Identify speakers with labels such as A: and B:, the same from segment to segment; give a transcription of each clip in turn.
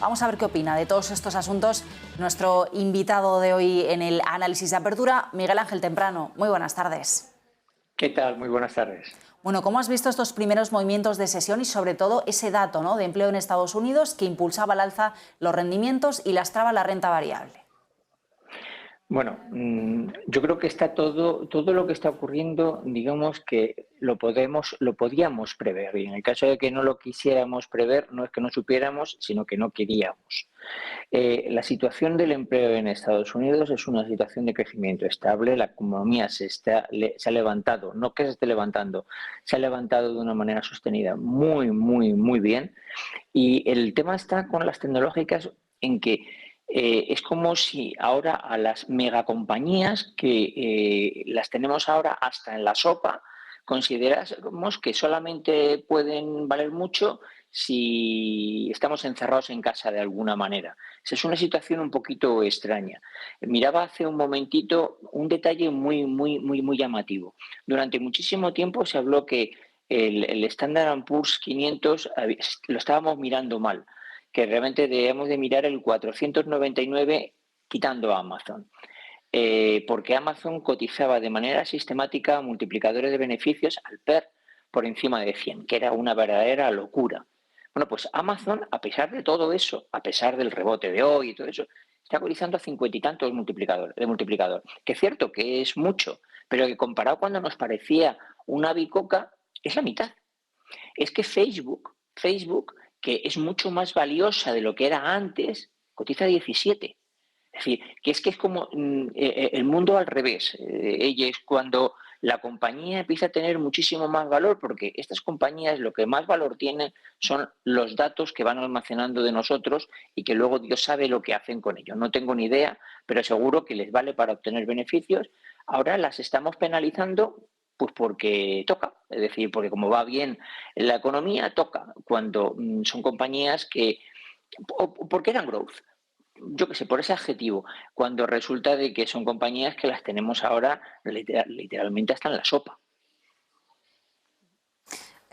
A: Vamos a ver qué opina de todos estos asuntos nuestro invitado de hoy en el análisis de apertura, Miguel Ángel Temprano. Muy buenas tardes.
B: ¿Qué tal? Muy buenas tardes.
A: Bueno, ¿cómo has visto estos primeros movimientos de sesión y sobre todo ese dato, ¿no?, de empleo en Estados Unidos que impulsaba al alza los rendimientos y lastraba la renta variable?
B: Bueno, yo creo que está todo lo que está ocurriendo, digamos que lo podíamos prever. Y en el caso de que no lo quisiéramos prever, no es que no supiéramos, sino que no queríamos. La situación del empleo en Estados Unidos es una situación de crecimiento estable. La economía se ha levantado, no que se esté levantando, se ha levantado de una manera sostenida muy bien. Y el tema está con las tecnológicas en que es como si ahora a las megacompañías que las tenemos ahora hasta en la sopa, consideramos que solamente pueden valer mucho si estamos encerrados en casa de alguna manera. Esa es una situación un poquito extraña. Miraba hace un momentito un detalle muy llamativo. Durante muchísimo tiempo se habló que el Standard & Poor's 500 lo estábamos mirando mal, que realmente debemos de mirar el 499 quitando a Amazon. Porque Amazon cotizaba de manera sistemática multiplicadores de beneficios al PER por encima de 100, que era una verdadera locura. Bueno, pues Amazon, a pesar de todo eso, a pesar del rebote de hoy y todo eso, está cotizando a 50 y tantos de multiplicador. Que es cierto que es mucho, pero que comparado cuando nos parecía una bicoca, es la mitad. Es que Facebook, que es mucho más valiosa de lo que era antes, cotiza 17. Es decir, que es como el mundo al revés. Ella es cuando la compañía empieza a tener muchísimo más valor, porque estas compañías lo que más valor tienen son los datos que van almacenando de nosotros y que luego Dios sabe lo que hacen con ellos. No tengo ni idea, pero seguro que les vale para obtener beneficios. Ahora las estamos penalizando pues porque toca, es decir, porque como va bien la economía, toca, cuando son compañías que, porque eran growth, yo qué sé, por ese adjetivo, cuando resulta de que son compañías que las tenemos ahora literalmente hasta en la sopa.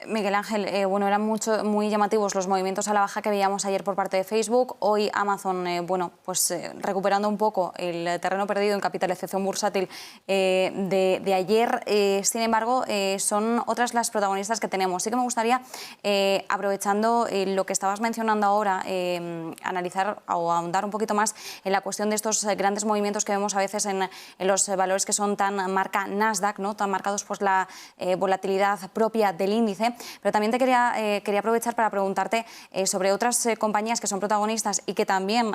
A: Miguel Ángel, bueno, eran muy llamativos los movimientos a la baja que veíamos ayer por parte de Facebook. Hoy Amazon, recuperando un poco el terreno perdido en capitalización bursátil de ayer. Sin embargo, son otras las protagonistas que tenemos. Sí que me gustaría, aprovechando lo que estabas mencionando ahora, analizar o ahondar un poquito más en la cuestión de estos grandes movimientos que vemos a veces en los valores que son tan marca Nasdaq, ¿no?, tan marcados por la volatilidad propia del índice. Pero también te quería aprovechar para preguntarte sobre otras compañías que son protagonistas y que también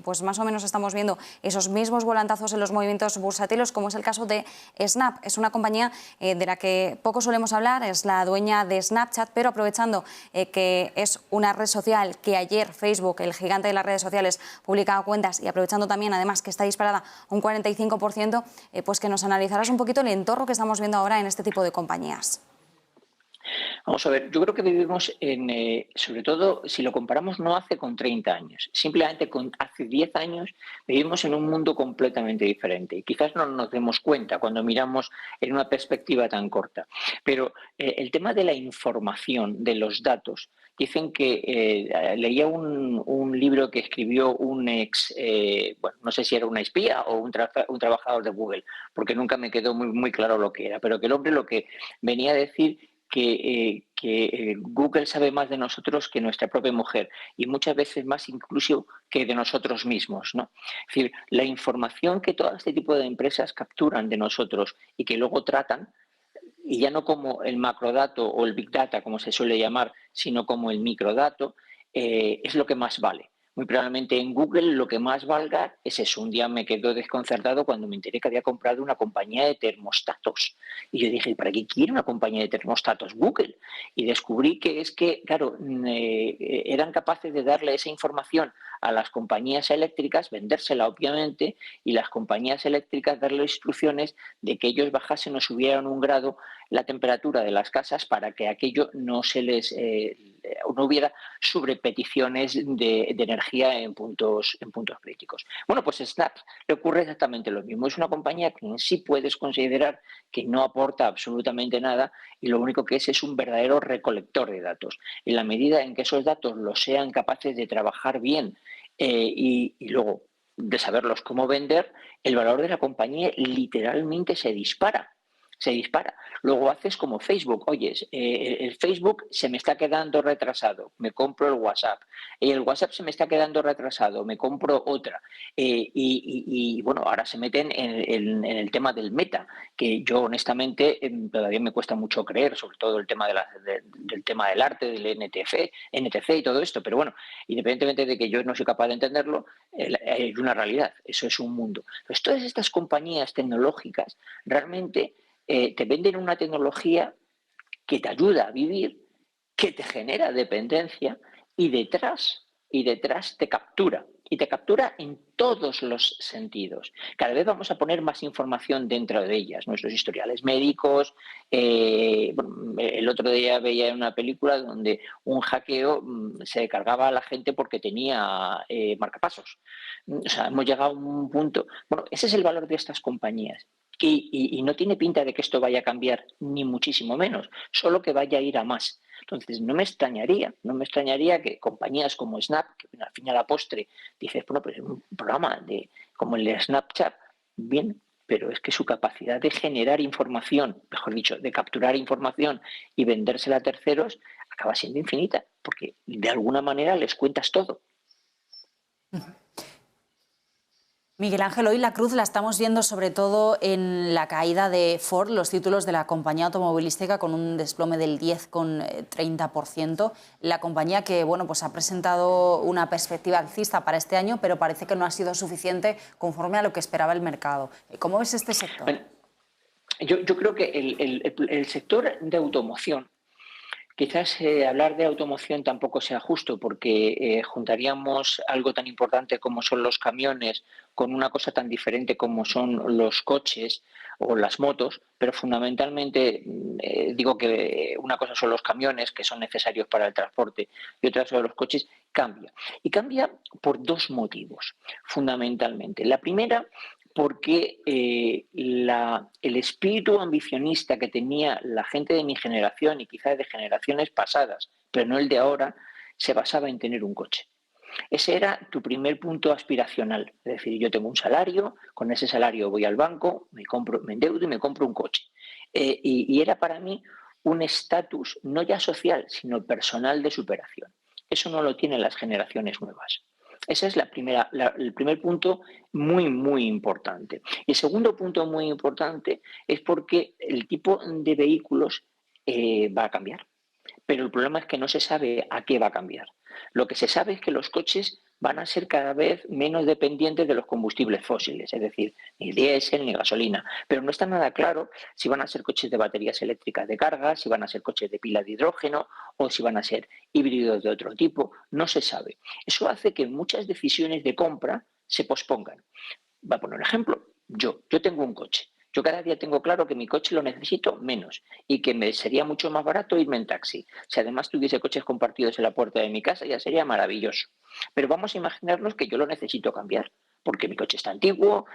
A: pues más o menos estamos viendo esos mismos volantazos en los movimientos bursátiles, como es el caso de Snap. Es una compañía de la que poco solemos hablar, es la dueña de Snapchat, pero aprovechando que es una red social que ayer Facebook, el gigante de las redes sociales, publicaba cuentas, y aprovechando también además que está disparada un 45%, pues que nos analizaras un poquito el entorno que estamos viendo ahora en este tipo de compañías.
B: Vamos a ver, yo creo que vivimos sobre todo, si lo comparamos no hace con 30 años, simplemente con hace 10 años vivimos en un mundo completamente diferente y quizás no nos demos cuenta cuando miramos en una perspectiva tan corta. Pero el tema de la información, de los datos, dicen que leía un libro que escribió un no sé si era una espía o un trabajador de Google, porque nunca me quedó muy claro lo que era, pero que el hombre lo que venía a decir que Google sabe más de nosotros que nuestra propia mujer y muchas veces más incluso que de nosotros mismos, ¿no? Es decir, la información que todo este tipo de empresas capturan de nosotros y que luego tratan, y ya no como el macrodato o el big data, como se suele llamar, sino como el microdato, es lo que más vale. Muy probablemente en Google lo que más valga es eso. Un día me quedo desconcertado cuando me enteré que había comprado una compañía de termostatos. Y yo dije, ¿para qué quiere una compañía de termostatos Google? Y descubrí que es que, claro, eran capaces de darle esa información a las compañías eléctricas, vendérsela obviamente, y las compañías eléctricas darle instrucciones de que ellos bajasen o subieran 1 grado la temperatura de las casas para que aquello no se les no hubiera sobrepeticiones de energía en puntos críticos. Bueno, pues Snap le ocurre exactamente lo mismo. Es una compañía que en sí puedes considerar que no aporta absolutamente nada y lo único que es un verdadero recolector de datos. En la medida en que esos datos los sean capaces de trabajar bien y luego de saberlos cómo vender, el valor de la compañía literalmente se dispara. Se dispara. Luego haces como Facebook. Oyes, el Facebook se me está quedando retrasado, me compro el WhatsApp. El WhatsApp se me está quedando retrasado, me compro otra. Bueno, ahora se meten en el tema del Meta, que yo honestamente todavía me cuesta mucho creer, sobre todo el tema del tema del arte, del NTF y todo esto. Pero bueno, independientemente de que yo no soy capaz de entenderlo, hay una realidad, eso es un mundo. Entonces, todas estas compañías tecnológicas realmente te venden una tecnología que te ayuda a vivir, que te genera dependencia y detrás te captura. Y te captura en todos los sentidos. Cada vez vamos a poner más información dentro de ellas, nuestros historiales médicos. Bueno, el otro día veía una película donde un hackeo se cargaba a la gente porque tenía marcapasos. O sea, hemos llegado a un punto. Bueno, ese es el valor de estas compañías. Y no tiene pinta de que esto vaya a cambiar, ni muchísimo menos, solo que vaya a ir a más. Entonces, no me extrañaría que compañías como Snap, que al fin y a la postre dices, bueno, pues un programa como el de Snapchat, bien, pero es que su capacidad de generar información, mejor dicho, de capturar información y vendérsela a terceros, acaba siendo infinita, porque de alguna manera les cuentas todo.
C: Miguel Ángel, hoy la cruz la estamos viendo sobre todo en la caída de Ford, los títulos de la compañía automovilística con un desplome del 10,30%. La compañía que bueno, pues ha presentado una perspectiva alcista para este año, pero parece que no ha sido suficiente conforme a lo que esperaba el mercado. ¿Cómo ves este sector?
B: Bueno, yo creo que el sector de automoción, quizás hablar de automoción tampoco sea justo porque juntaríamos algo tan importante como son los camiones con una cosa tan diferente como son los coches o las motos, pero fundamentalmente digo que una cosa son los camiones que son necesarios para el transporte y otra son los coches, cambia. Y cambia por 2 motivos, fundamentalmente. La primera, porque el espíritu ambicionista que tenía la gente de mi generación y quizás de generaciones pasadas, pero no el de ahora, se basaba en tener un coche. Ese era tu primer punto aspiracional. Es decir, yo tengo un salario, con ese salario voy al banco, me endeudo y me compro un coche. Y era para mí un estatus no ya social, sino personal de superación. Eso no lo tienen las generaciones nuevas. Ese es el primer punto muy, muy importante. Y el segundo punto muy importante es porque el tipo de vehículos va a cambiar. Pero el problema es que no se sabe a qué va a cambiar. Lo que se sabe es que los coches van a ser cada vez menos dependientes de los combustibles fósiles, es decir, ni diésel ni gasolina. Pero no está nada claro si van a ser coches de baterías eléctricas de carga, si van a ser coches de pila de hidrógeno o si van a ser híbridos de otro tipo. No se sabe. Eso hace que muchas decisiones de compra se pospongan. Voy a poner un ejemplo. Yo tengo un coche. Yo cada día tengo claro que mi coche lo necesito menos y que me sería mucho más barato irme en taxi. Si además tuviese coches compartidos en la puerta de mi casa ya sería maravilloso. Pero vamos a imaginarnos que yo lo necesito cambiar porque mi coche está antiguo.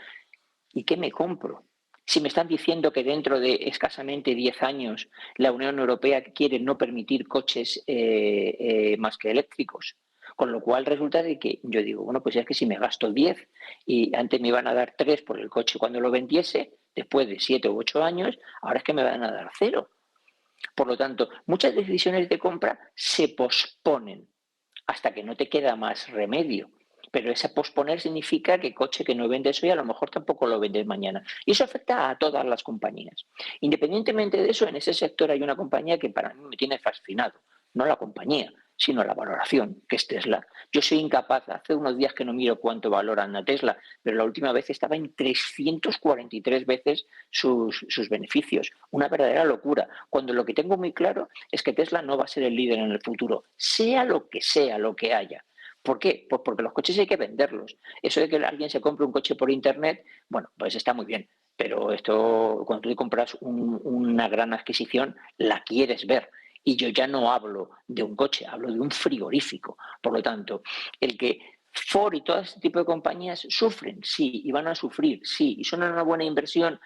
B: ¿Y qué me compro? Si me están diciendo que dentro de escasamente 10 años la Unión Europea quiere no permitir coches más que eléctricos. Con lo cual resulta de que yo digo, bueno, pues es que si me gasto 10 y antes me iban a dar 3 por el coche cuando lo vendiese, después de 7 u 8 años, ahora es que me van a dar 0. Por lo tanto, muchas decisiones de compra se posponen hasta que no te queda más remedio. Pero ese posponer significa que coche que no vendes hoy a lo mejor tampoco lo vendes mañana. Y eso afecta a todas las compañías. Independientemente de eso, en ese sector hay una compañía que para mí me tiene fascinado. No la compañía, sino la valoración, que es Tesla. Yo soy incapaz, hace unos días que no miro cuánto valoran a Tesla, pero la última vez estaba en 343 veces sus beneficios. Una verdadera locura. Cuando lo que tengo muy claro es que Tesla no va a ser el líder en el futuro, sea lo que haya. ¿Por qué? Pues porque los coches hay que venderlos. Eso de que alguien se compre un coche por internet, bueno, pues está muy bien. Pero esto, cuando tú compras una gran adquisición, la quieres ver. Y yo ya no hablo de un coche, hablo de un frigorífico. Por lo tanto, el que Ford y todo este tipo de compañías sufren, sí, y van a sufrir, sí, y son una buena inversión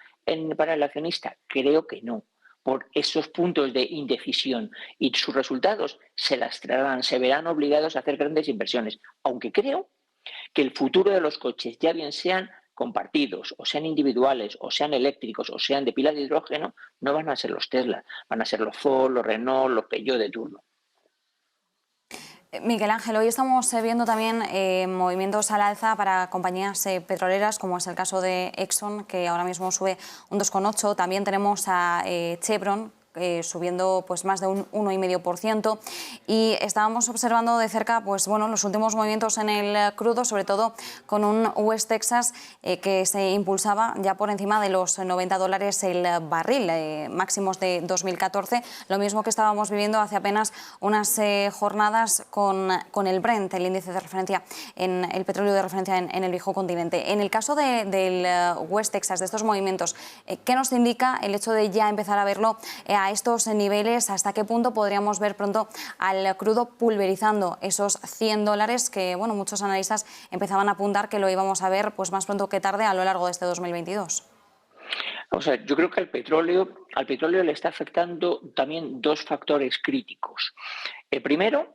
B: para el accionista, creo que no, por esos puntos de indecisión, y sus resultados se lastrarán, se verán obligados a hacer grandes inversiones, aunque creo que el futuro de los coches, ya bien sean compartidos, o sean individuales, o sean eléctricos, o sean de pilas de hidrógeno, no van a ser los Tesla, van a ser los Ford, los Renault, los Peugeot de turno.
A: Miguel Ángel, hoy estamos viendo también movimientos al alza para compañías petroleras, como es el caso de Exxon, que ahora mismo sube un 2,8%. También tenemos a Chevron, subiendo pues más de un 1,5%, y estábamos observando de cerca pues bueno los últimos movimientos en el crudo, sobre todo con un West Texas que se impulsaba ya por encima de los $90 el barril, máximos de 2014, lo mismo que estábamos viviendo hace apenas unas jornadas con el Brent, el índice de referencia en el petróleo de referencia en el viejo continente. En el caso del West Texas, de estos movimientos, ¿qué nos indica el hecho de ya empezar a verlo a estos niveles? ¿Hasta qué punto podríamos ver pronto al crudo pulverizando esos $100 que bueno, muchos analistas empezaban a apuntar que lo íbamos a ver pues más pronto que tarde a lo largo de este 2022?
B: O sea, yo creo que al petróleo le está afectando también dos factores críticos. El primero,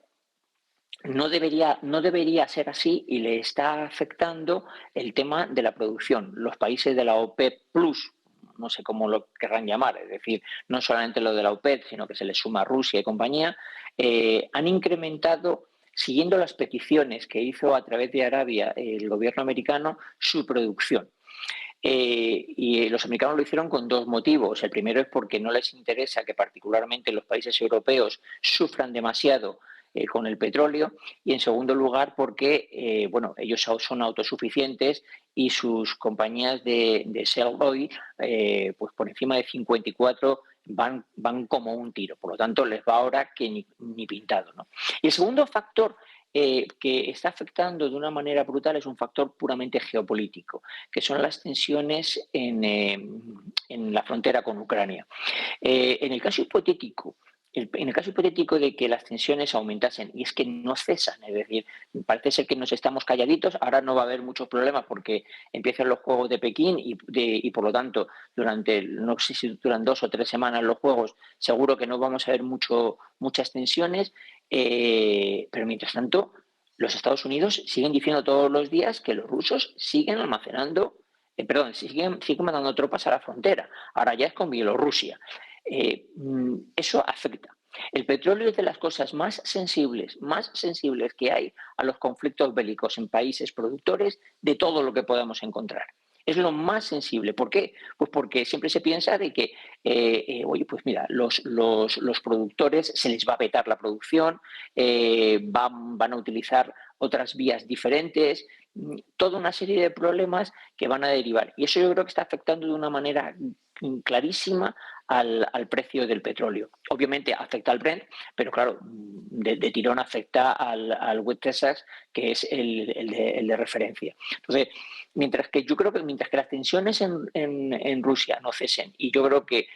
B: no debería ser así, y le está afectando el tema de la producción. Los países de la OPEP Plus, no sé cómo lo querrán llamar, es decir, no solamente lo de la OPEP, sino que se le suma Rusia y compañía, han incrementado, siguiendo las peticiones que hizo a través de Arabia el gobierno americano, su producción. Y los americanos lo hicieron con dos motivos. El primero es porque no les interesa que particularmente los países europeos sufran demasiado con el petróleo, y en segundo lugar porque bueno, ellos son autosuficientes y sus compañías de Shell Oil pues por encima de 54 van como un tiro. Por lo tanto, les va ahora que ni pintado, ¿no? Y el segundo factor que está afectando de una manera brutal es un factor puramente geopolítico, que son las tensiones en la frontera con Ucrania. En el caso hipotético de que las tensiones aumentasen, y es que no cesan, es decir, parece ser que nos estamos calladitos, ahora no va a haber muchos problemas porque empiezan los Juegos de Pekín y por lo tanto, no sé si duran 2 o 3 semanas los Juegos, seguro que no vamos a ver muchas tensiones, pero mientras tanto, los Estados Unidos siguen diciendo todos los días que los rusos siguen almacenando, siguen mandando tropas a la frontera, ahora ya es con Bielorrusia. Eso afecta. El petróleo es de las cosas más sensibles que hay a los conflictos bélicos en países productores de todo lo que podamos encontrar. Es lo más sensible. ¿Por qué? Pues porque siempre se piensa de que, oye, pues mira, los productores se les va a vetar la producción, van a utilizar otras vías diferentes, toda una serie de problemas que van a derivar. Y eso yo creo que está afectando de una manera clarísima al precio del petróleo. Obviamente afecta al Brent, pero claro, de tirón afecta al West Texas, que es el de referencia. Entonces, mientras que las tensiones en Rusia no cesen, y yo creo que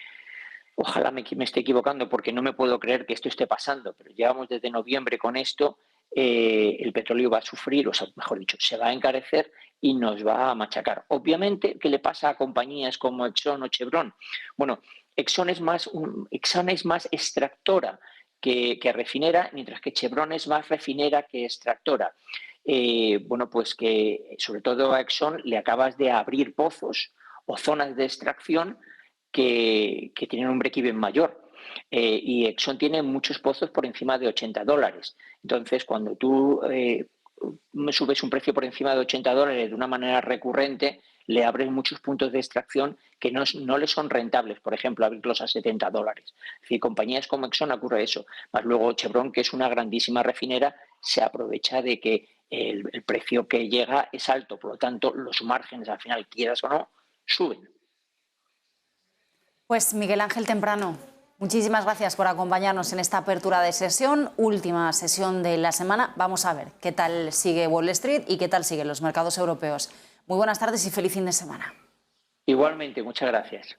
B: ojalá me esté equivocando porque no me puedo creer que esto esté pasando, pero llevamos desde noviembre con esto, el petróleo va a sufrir, o sea, mejor dicho, se va a encarecer y nos va a machacar. Obviamente, ¿qué le pasa a compañías como Exxon o Chevron? Bueno, Exxon es más extractora que refinera, mientras que Chevron es más refinera que extractora. Bueno, pues que sobre todo a Exxon le acabas de abrir pozos o zonas de extracción que tienen un break-even mayor. Y Exxon tiene muchos pozos por encima de $80. Entonces, cuando tú subes un precio por encima de $80 de una manera recurrente, le abres muchos puntos de extracción que no les son rentables, por ejemplo, abrirlos a $70. Es decir, compañías como Exxon ocurre eso. Más luego Chevron, que es una grandísima refinera, se aprovecha de que el precio que llega es alto, por lo tanto, los márgenes, al final, quieras o no, suben.
C: Pues Miguel Ángel Temprano, Muchísimas gracias por acompañarnos en esta apertura de sesión, última sesión de la semana. Vamos a ver qué tal sigue Wall Street y qué tal siguen los mercados europeos. Muy buenas tardes y feliz fin de semana.
B: Igualmente, muchas gracias.